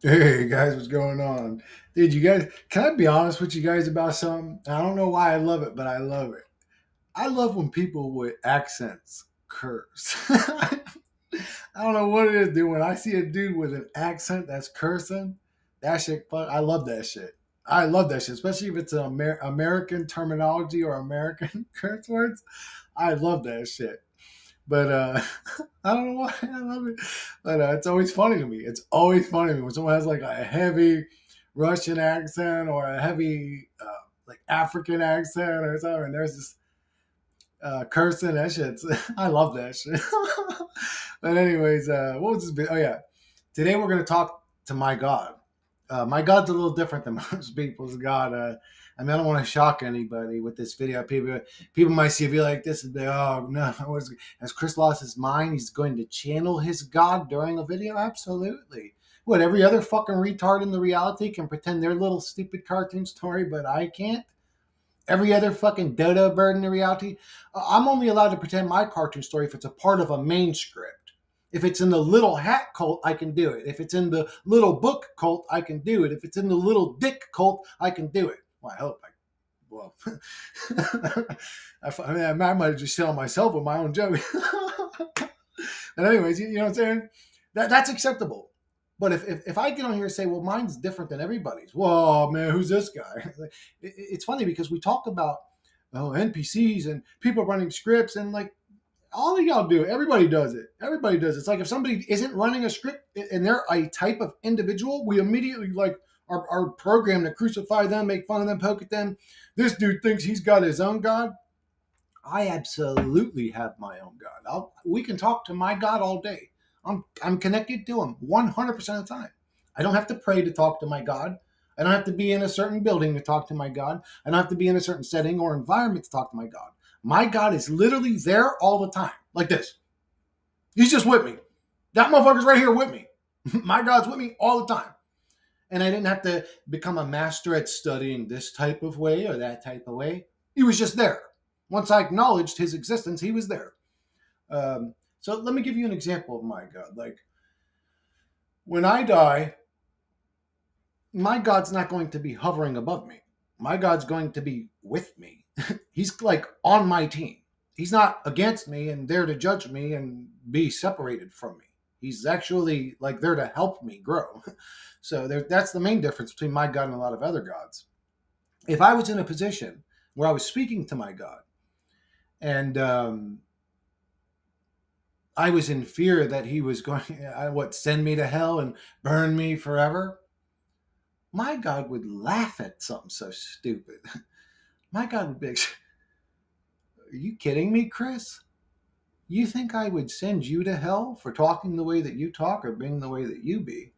Hey guys, what's going on? Dude, you guys, can I be honest with you guys about something? I don't know why I love it, but I love it. I love when people with accents curse. I don't know what it is, dude. When I see a dude with an accent that's cursing, that shit, I love that shit. I love that shit, especially if it's an American terminology or American curse words. I love that shit. But I don't know why I love it. But it's always funny to me. It's always funny to me when someone has like a heavy Russian accent or a heavy like African accent or something. And there's this cursing. That shit's I love that shit. But anyways, what was this? Oh yeah, today we're gonna talk to my God. My God's a little different than most people's God. I mean, I don't want to shock anybody with this video. People might see a video like this and be, oh no, has Chris lost his mind? He's going to channel his God during a video? Absolutely. What, every other fucking retard in the reality can pretend their little stupid cartoon story, but I can't? Every other fucking dodo bird in the reality. I'm only allowed to pretend my cartoon story if it's a part of a main script. If it's in the little hat cult, I can do it. If it's in the little book cult, I can do it. If it's in the little dick cult, I can do it. Well, I hope. Well, I mean, I might just shit on myself with my own joke. And anyways, you know what I'm saying? That's acceptable. But if I get on here and say, well, mine's different than everybody's, whoa, man, who's this guy? It's funny because we talk about NPCs and people running scripts and like all of y'all do it. Everybody does it. Everybody does it. It's like if somebody isn't running a script and they're a type of individual, we immediately like are programmed to crucify them, make fun of them, poke at them. This dude thinks he's got his own God. I absolutely have my own God. We can talk to my God all day. I'm connected to him 100% of the time. I don't have to pray to talk to my God. I don't have to be in a certain building to talk to my God. I don't have to be in a certain setting or environment to talk to my God. My God is literally there all the time, like this. He's just with me. That motherfucker's right here with me. My God's with me all the time. And I didn't have to become a master at studying this type of way or that type of way. He was just there. Once I acknowledged his existence, he was there. So let me give you an example of my God. Like when I die, my God's not going to be hovering above me. My God's going to be with me. He's like on my team. He's not against me and there to judge me and be separated from me. He's actually like there to help me grow. So that's the main difference between my God and a lot of other gods. If I was in a position where I was speaking to my God and I was in fear that he was going, send me to hell and burn me forever, my God would laugh at something so stupid. My God would be, are you kidding me, Chris? You think I would send you to hell for talking the way that you talk or being the way that you be?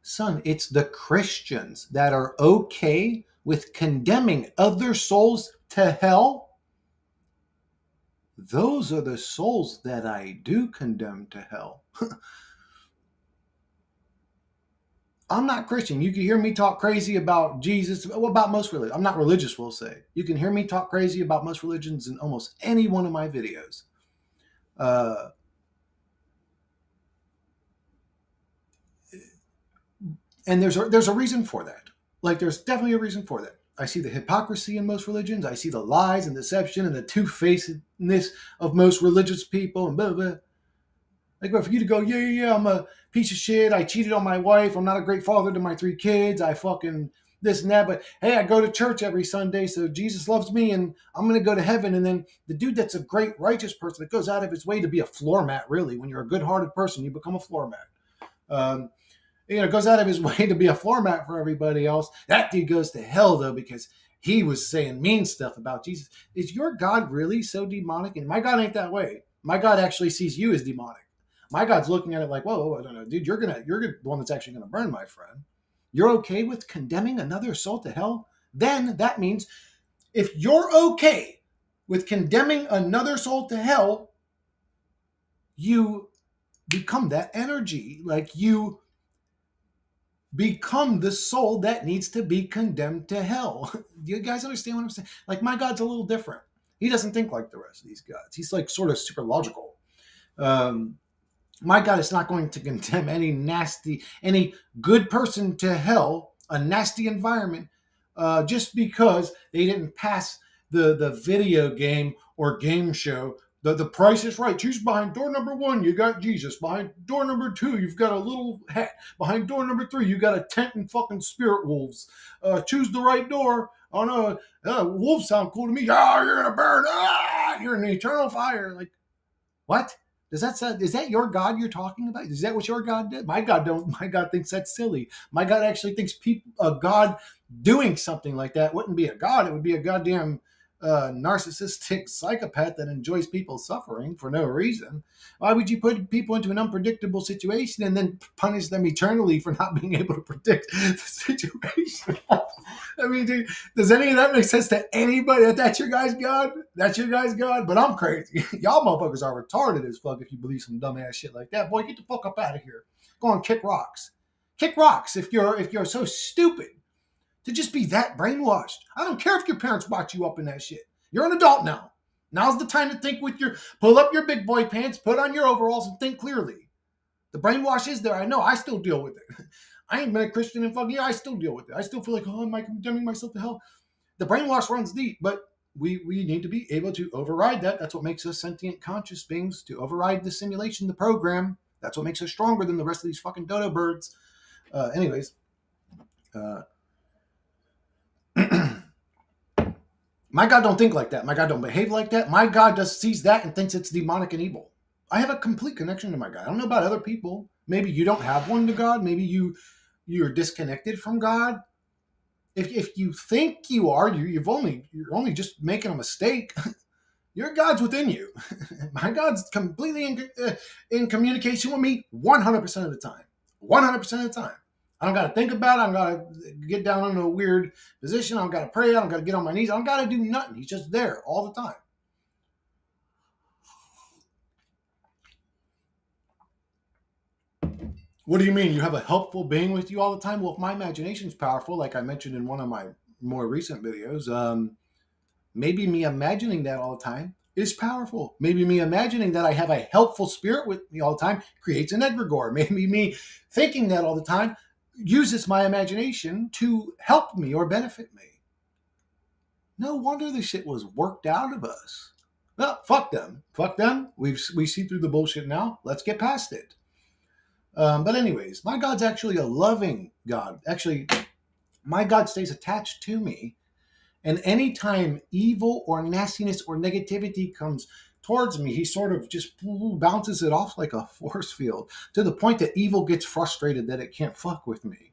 Son, it's the Christians that are okay with condemning other souls to hell. Those are the souls that I do condemn to hell. I'm not Christian. You can hear me talk crazy about Jesus, well, about most religions. I'm not religious, we'll say. You can hear me talk crazy about most religions in almost any one of my videos. Uh, and there's a reason for that. Like there's definitely a reason for that. I see the hypocrisy in most religions. I see the lies and deception and the two-facedness of most religious people and blah, blah. Like for you to go, yeah, I'm a piece of shit. I cheated on my wife. I'm not a great father to my three kids. I fucking this and that. But hey, I go to church every Sunday, so Jesus loves me and I'm going to go to heaven. And then the dude that's a great righteous person that goes out of his way to be a floor mat, really. When you're a good-hearted person, you become a floor mat. Um, goes out of his way to be a floor mat for everybody else. That dude goes to hell, though, because he was saying mean stuff about Jesus. Is your God really so demonic? And my God ain't that way. My God actually sees you as demonic. My God's looking at it like, whoa, no, dude, you're the one that's actually gonna burn, my friend. You're okay with condemning another soul to hell? Then that means if you're okay with condemning another soul to hell, you become that energy. Like you become the soul that needs to be condemned to hell. Do you guys understand what I'm saying? Like my God's a little different. He doesn't think like the rest of these gods. He's like sort of super logical. Um, My God is not going to condemn any good person to hell, a nasty environment, just because they didn't pass the video game or game show. The price is right. Choose behind door number one, you got Jesus. Behind door number two, you've got a little hat. Behind door number three, you got a tent and fucking spirit wolves. Choose the right door. Oh no, wolves sound cool to me. Ah, you're gonna burn. Ah, you're in the eternal fire. Like, what? Is that your God you're talking about? Is that what your God did? My God don't. My God thinks that's silly. My God actually thinks a God doing something like that wouldn't be a God. It would be a goddamn narcissistic psychopath that enjoys people suffering for no reason. Why would you put people into an unpredictable situation and then punish them eternally for not being able to predict the situation? I mean, dude, does any of that make sense to anybody? That's your guy's God? That's your guy's God? But I'm crazy. Y'all motherfuckers are retarded as fuck if you believe some dumbass shit like that. Boy, get the fuck up out of here. Go on, kick rocks. Kick rocks if you're so stupid to just be that brainwashed. I don't care if your parents brought you up in that shit. You're an adult now. Now's the time to think with pull up your big boy pants, put on your overalls, and think clearly. The brainwash is there. I know. I still deal with it. I ain't been a Christian in fucking years. I still deal with it. I still feel like, oh, am I condemning myself to hell? The brainwash runs deep, but we need to be able to override that. That's what makes us sentient, conscious beings, to override the simulation, the program. That's what makes us stronger than the rest of these fucking dodo birds. Anyways, my God don't think like that. My God don't behave like that. My God just sees that and thinks it's demonic and evil. I have a complete connection to my God. I don't know about other people. Maybe you don't have one to God. Maybe you're disconnected from God. If you think you are, you're only just making a mistake. Your God's within you. My God's completely in communication with me 100% of the time. 100% of the time. I don't got to think about it. I don't got to get down in a weird position. I don't got to pray. I don't got to get on my knees. I don't got to do nothing. He's just there all the time. What do you mean? You have a helpful being with you all the time? Well, if my imagination is powerful, like I mentioned in one of my more recent videos, maybe me imagining that all the time is powerful. Maybe me imagining that I have a helpful spirit with me all the time creates an egregore. Maybe me thinking that all the time uses my imagination to help me or benefit me. No wonder this shit was worked out of us. Well, fuck them. Fuck them. We see through the bullshit now. Let's get past it. But anyways, my God's actually a loving God. Actually, my God stays attached to me. And anytime evil or nastiness or negativity comes towards me, he sort of just bounces it off like a force field to the point that evil gets frustrated that it can't fuck with me.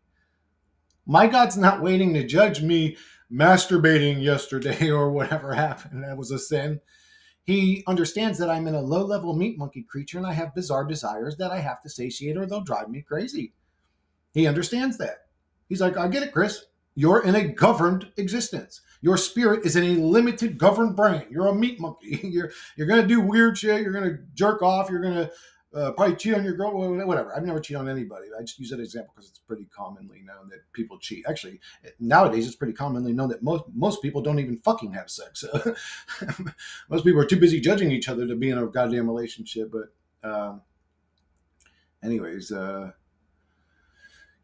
My God's not waiting to judge me masturbating yesterday or whatever happened. That was a sin. He understands that I'm in a low-level meat monkey creature and I have bizarre desires that I have to satiate or they'll drive me crazy. He understands that. He's like, I get it, Chris. You're in a governed existence. Your spirit is in a limited governed brain. You're a meat monkey. You're going to do weird shit. You're going to jerk off. You're going to probably cheat on your girl, whatever. I've never cheated on anybody. I just use that example because it's pretty commonly known that people cheat. Actually, nowadays it's pretty commonly known that most people don't even fucking have sex. So most people are too busy judging each other to be in a goddamn relationship. But anyways,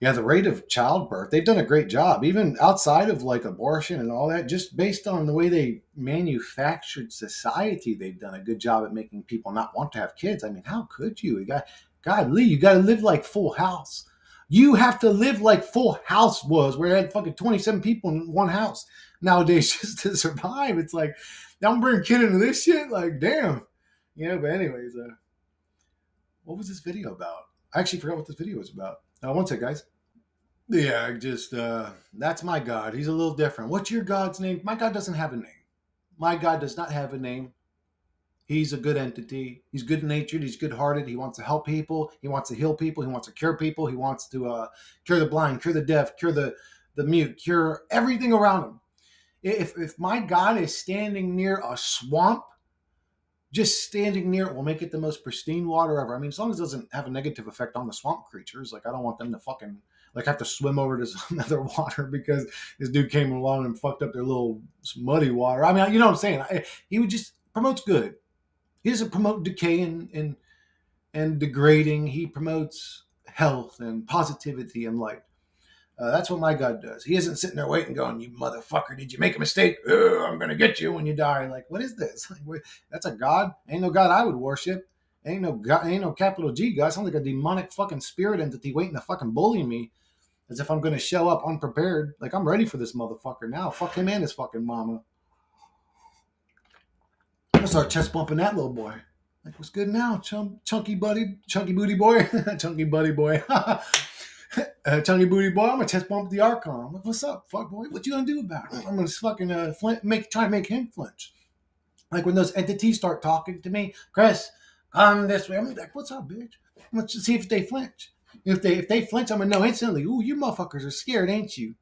yeah, the rate of childbirth, they've done a great job, even outside of like abortion and all that, just based on the way they manufactured society, they've done a good job at making people not want to have kids. I mean, how could you? God, Lee, you got to live like Full House. You have to live like Full House was, where they had fucking 27 people in one house nowadays just to survive. It's like, I'm bringing a kid into this shit? Like, damn. But anyways, what was this video about? I actually forgot what this video was about. One sec, guys. Yeah, just that's my God. He's a little different. What's your God's name? My God doesn't have a name. My God does not have a name. He's a good entity. He's good-natured. He's good-hearted. He wants to help people. He wants to heal people. He wants to cure people. He wants to cure the blind, cure the deaf, cure the mute, cure everything around him. If my God is standing near a swamp, just standing near it will make it the most pristine water ever. I mean, as long as it doesn't have a negative effect on the swamp creatures, like I don't want them to fucking like have to swim over to some other water because this dude came along and fucked up their little muddy water. I mean, you know what I'm saying? He would just promotes good. He doesn't promote decay and and degrading. He promotes health and positivity and light. That's what my God does. He isn't sitting there waiting, going, "You motherfucker, did you make a mistake? I'm gonna get you when you die." Like, what is this? Like, that's a God? Ain't no God I would worship. Ain't no God. Ain't no capital G God. Sounds like a demonic fucking spirit entity waiting to fucking bully me, as if I'm gonna show up unprepared. Like, I'm ready for this motherfucker now. Fuck him and his fucking mama. I'm gonna start chest bumping that little boy. Like, what's good now, chunky buddy, chunky booty boy, chunky buddy boy. Chunky booty boy, I'm gonna chest bump the Archon. Like, what's up, fuck boy? What you gonna do about it? I'm gonna fucking try and make him flinch. Like when those entities start talking to me, Chris, come this way. I'm like, what's up, bitch? Let's just see if they flinch. If they flinch, I'm gonna know instantly. Ooh, you motherfuckers are scared, ain't you?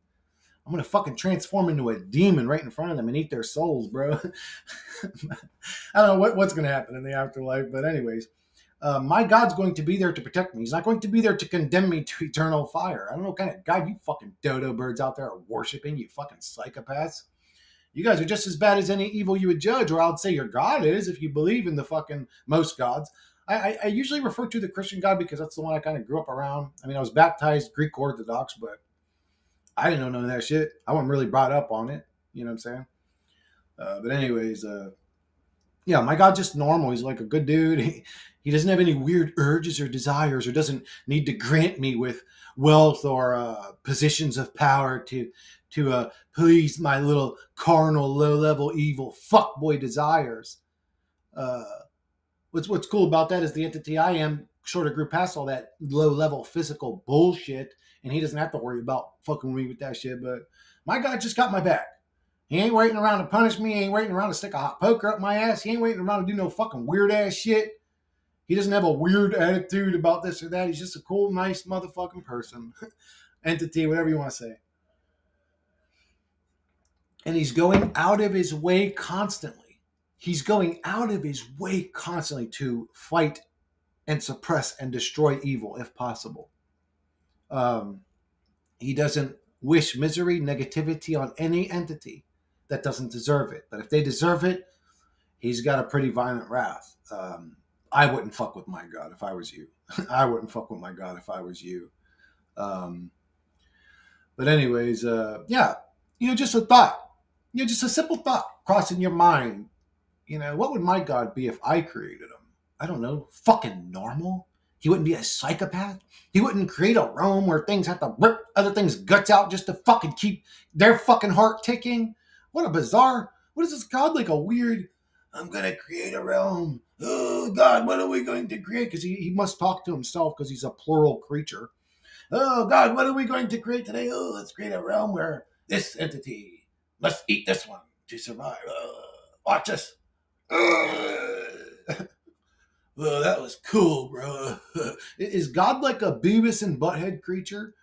I'm gonna fucking transform into a demon right in front of them and eat their souls, bro. I don't know what's gonna happen in the afterlife, but anyways. My God's going to be there to protect me. He's not going to be there to condemn me to eternal fire. I don't know what kind of God you fucking dodo birds out there are worshiping, you fucking psychopaths. You guys are just as bad as any evil you would judge, or I'd say your God is if you believe in the fucking most gods. I usually refer to the Christian God because that's the one I kind of grew up around. I mean, I was baptized Greek Orthodox, but I didn't know none of that shit. I wasn't really brought up on it. You know what I'm saying? But anyways, yeah, my God's just normal. He's like a good dude. He doesn't have any weird urges or desires, or doesn't need to grant me with wealth or positions of power to please my little carnal, low level, evil fuckboy desires. Uh, what's cool about that is the entity I am sort of grew past all that low level physical bullshit, and he doesn't have to worry about fucking me with that shit. But my God just got my back. He ain't waiting around to punish me. He ain't waiting around to stick a hot poker up my ass. He ain't waiting around to do no fucking weird ass shit. He doesn't have a weird attitude about this or that. He's just a cool, nice motherfucking person. Entity, whatever you want to say. And he's going out of his way constantly. He's going out of his way constantly to fight and suppress and destroy evil if possible. He doesn't wish misery, negativity on any entity that doesn't deserve it. But if they deserve it, he's got a pretty violent wrath. I wouldn't fuck with my God if I was you. I wouldn't fuck with my God if I was you. But anyways, yeah, just a thought. Just a simple thought crossing your mind. What would my God be if I created him? I don't know, fucking normal? He wouldn't be a psychopath. He wouldn't create a realm where things have to rip other things' guts out just to fucking keep their fucking heart ticking. What a bizarre, what is this God, like a weird, I'm going to create a realm. Oh, God, what are we going to create? Because he must talk to himself because he's a plural creature. Oh, God, what are we going to create today? Oh, let's create a realm where this entity must eat this one to survive. Watch us. Well, that was cool, bro. Is God like a Beavis and Butthead creature?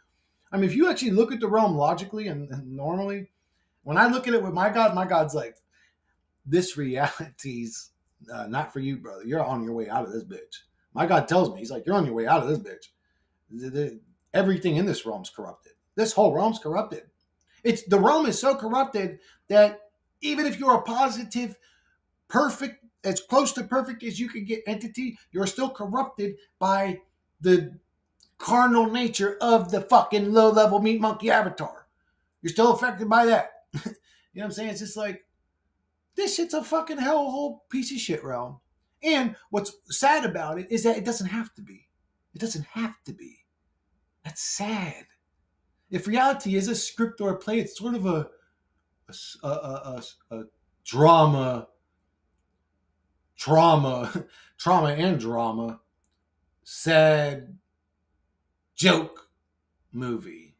I mean, if you actually look at the realm logically and normally, when I look at it with my God's like, this reality's not for you, brother. You're on your way out of this bitch. My God tells me, he's like, you're on your way out of this bitch. Everything in this realm's corrupted. This whole realm's corrupted. The realm is so corrupted that even if you're a positive, perfect, as close to perfect as you can get entity, you're still corrupted by the carnal nature of the fucking low-level meat monkey avatar. You're still affected by that. You know what I'm saying? It's just like, this shit's a fucking hellhole piece of shit realm. And what's sad about it is that it doesn't have to be. It doesn't have to be. That's sad. If reality is a script or a play, it's sort of a drama and drama, sad joke movie.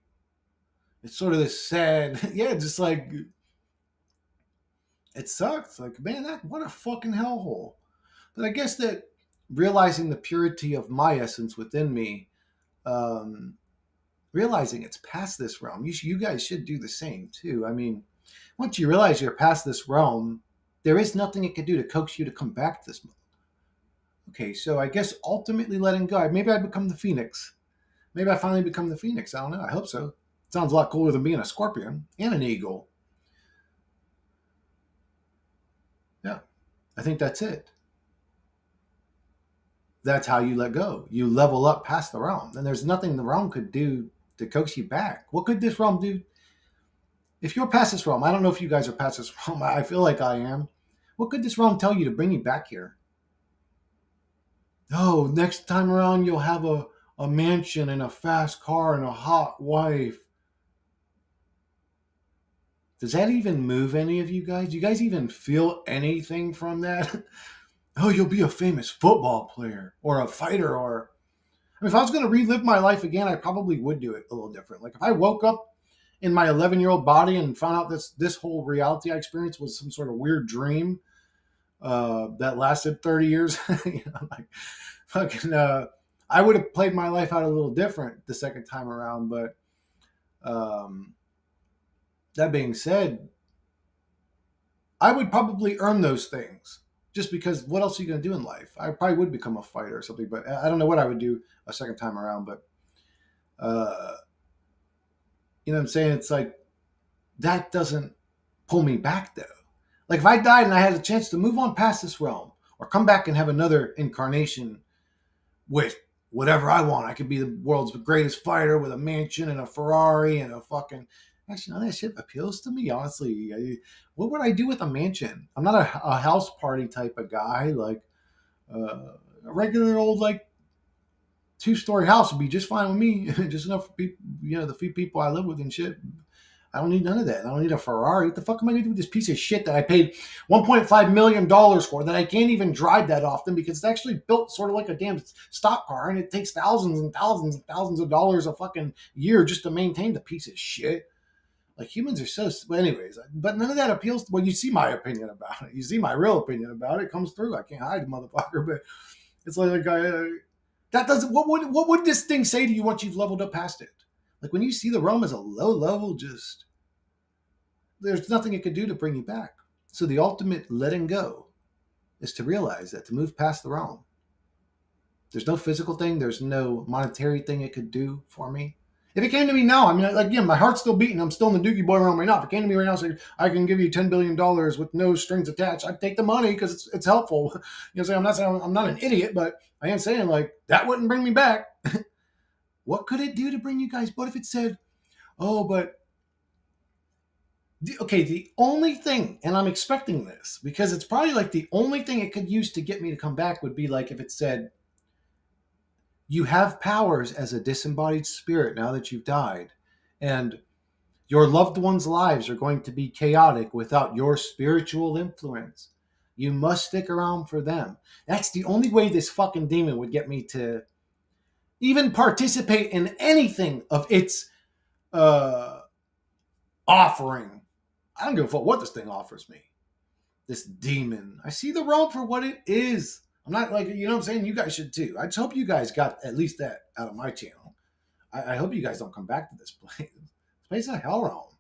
It's sort of this sad, yeah, just like, it sucks. Like, man, what a fucking hellhole. But I guess that realizing the purity of my essence within me, realizing it's past this realm, you guys should do the same too. I mean, once you realize you're past this realm, there is nothing it can do to coax you to come back to this realm. Okay, so I guess ultimately letting go. Maybe I become the Phoenix. Maybe I finally become the Phoenix. I don't know. I hope so. It sounds a lot cooler than being a scorpion and an eagle. Yeah, I think that's it. that's how you let go. You level up past the realm. And there's nothing the realm could do to coax you back. What could this realm do? If you're past this realm, I don't know if you guys are past this realm. I feel like I am. What could this realm tell you to bring you back here? Oh, next time around you'll have a mansion and a fast car and a hot wife. Does that even move any of you guys? Do you guys even feel anything from that? Oh, you'll be a famous football player or a fighter. Or I mean, if I was going to relive my life again, I probably would do it a little different. Like if I woke up in my 11-year-old body and found out this whole reality I experienced was some sort of weird dream that lasted 30 years, like fucking, I would have played my life out a little different the second time around. But um, that being said, I would probably earn those things just because what else are you going to do in life? I probably would become a fighter or something, but I don't know what I would do a second time around. But, you know what I'm saying? It's like that doesn't pull me back though. Like if I died and I had a chance to move on past this realm or come back and have another incarnation with whatever I want, I could be the world's greatest fighter with a mansion and a Ferrari and a fucking. Actually, none of that shit appeals to me, honestly. What would I do with a mansion? I'm not a house party type of guy. Like a regular old like 2-story house would be just fine with me. Just enough for people, the few people I live with and shit. I don't need none of that. I don't need a Ferrari. What the fuck am I going to do with this piece of shit that I paid $1.5 million for that I can't even drive that often because it's actually built sort of like a damn stock car and it takes thousands and thousands and thousands of dollars a fucking year just to maintain the piece of shit. Like humans are so. But anyways, but none of that appeals to. Well, you see my opinion about it. You see my real opinion about it. It comes through. I can't hide the motherfucker. But it's like that doesn't. What would this thing say to you once you've leveled up past it? Like when you see the realm as a low level, just there's nothing it could do to bring you back. So the ultimate letting go is to realize that to move past the realm, there's no physical thing. There's no monetary thing it could do for me. If it came to me now, I mean, again, my heart's still beating. I'm still in the Dookie Boy realm right now. If it came to me right now, saying I can give you $10 billion with no strings attached, I'd take the money because it's helpful. You know, what I'm saying I'm not an idiot, but I am saying like that wouldn't bring me back. What could it do to bring you guys? What if it said, "Oh, but okay, the only thing," and I'm expecting this because it's probably like the only thing it could use to get me to come back would be like if it said, "You have powers as a disembodied spirit now that you've died, and your loved ones' lives are going to be chaotic without your spiritual influence. You must stick around for them." That's the only way this fucking demon would get me to even participate in anything of its offering. I don't give a fuck what this thing offers me. This demon. I see the realm for what it is. I'm not like, you know what I'm saying? You guys should too. I just hope you guys got at least that out of my channel. I hope you guys don't come back to this place. This place is a hell realm.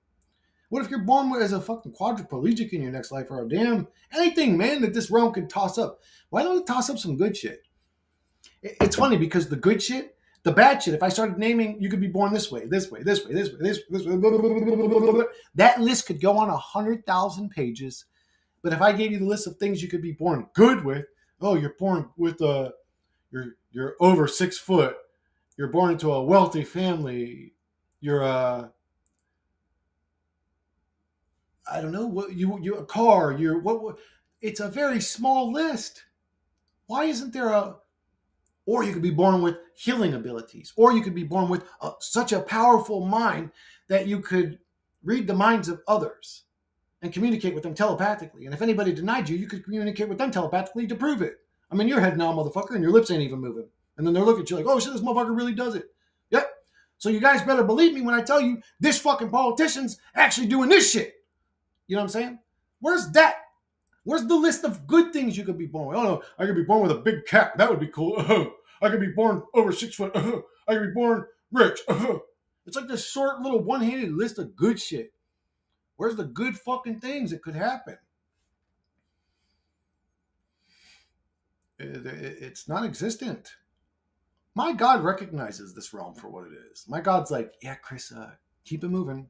What if you're born as a fucking quadriplegic in your next life or a damn anything, man, that this realm could toss up? Why don't it toss up some good shit? It's funny because the good shit, the bad shit, if I started naming, you could be born this way, this way, this way, this way, this way, blah, blah, blah, blah, blah, blah, that list could go on 100,000 pages. But if I gave you the list of things you could be born good with, oh, you're born with you're over 6 foot, you're born into a wealthy family, you're I don't know what you're a car, you're what it's a very small list. Why isn't there a or you could be born with healing abilities, or you could be born with such a powerful mind that you could read the minds of others and communicate with them telepathically. And if anybody denied you, you could communicate with them telepathically to prove it. I'm in your head now, motherfucker, and your lips ain't even moving. And then they're looking at you like, oh shit, this motherfucker really does it. Yep. So you guys better believe me when I tell you this fucking politician's actually doing this shit. You know what I'm saying? Where's that? Where's the list of good things you could be born with? Oh no, I could be born with a big cat. That would be cool. I could be born over 6 foot. I could be born rich. It's like this short little one-handed list of good shit. Where's the good fucking things that could happen? It's non-existent. My God recognizes this realm for what it is. My God's like, yeah, Chris, keep it moving.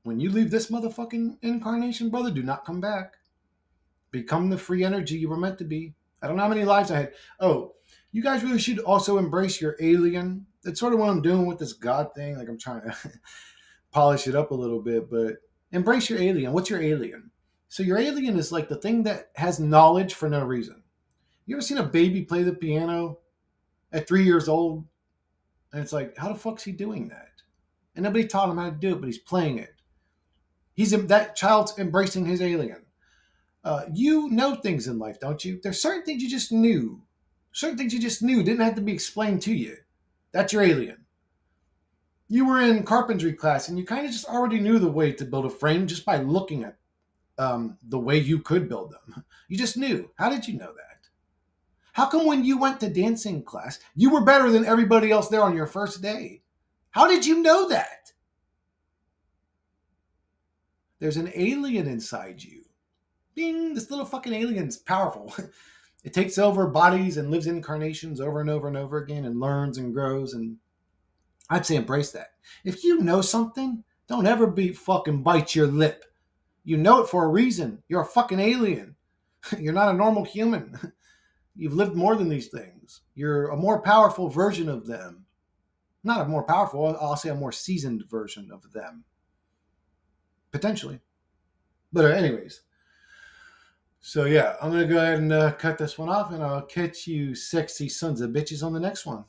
When you leave this motherfucking incarnation, brother, do not come back. Become the free energy you were meant to be. I don't know how many lives I had. Oh, You guys really should also embrace your alien. That's sort of what I'm doing with this God thing. Like I'm trying to polish it up a little bit, but embrace your alien. What's your alien? So your alien is like the thing that has knowledge for no reason. You ever seen a baby play the piano at 3 years old? And it's like, how the fuck's he doing that? And nobody taught him how to do it, but he's playing it. That child's embracing his alien. You know things in life, don't you? There's certain things you just knew. Certain things you just knew didn't have to be explained to you. That's your alien. You were in carpentry class and you kind of just already knew the way to build a frame just by looking at the way you could build them. You just knew. How did you know that? How come when you went to dancing class, you were better than everybody else there on your first day? How did you know that? There's an alien inside you. Bing, this little fucking alien's powerful. It takes over bodies and lives incarnations over and over and over again and learns and grows. And I'd say embrace that. If you know something, don't ever be fucking bite your lip. You know it for a reason. You're a fucking alien. You're not a normal human. You've lived more than these things. You're a more powerful version of them. Not a more powerful, I'll say a more seasoned version of them. Potentially. But anyways. So yeah, I'm going to go ahead and cut this one off, and I'll catch you sexy sons of bitches on the next one.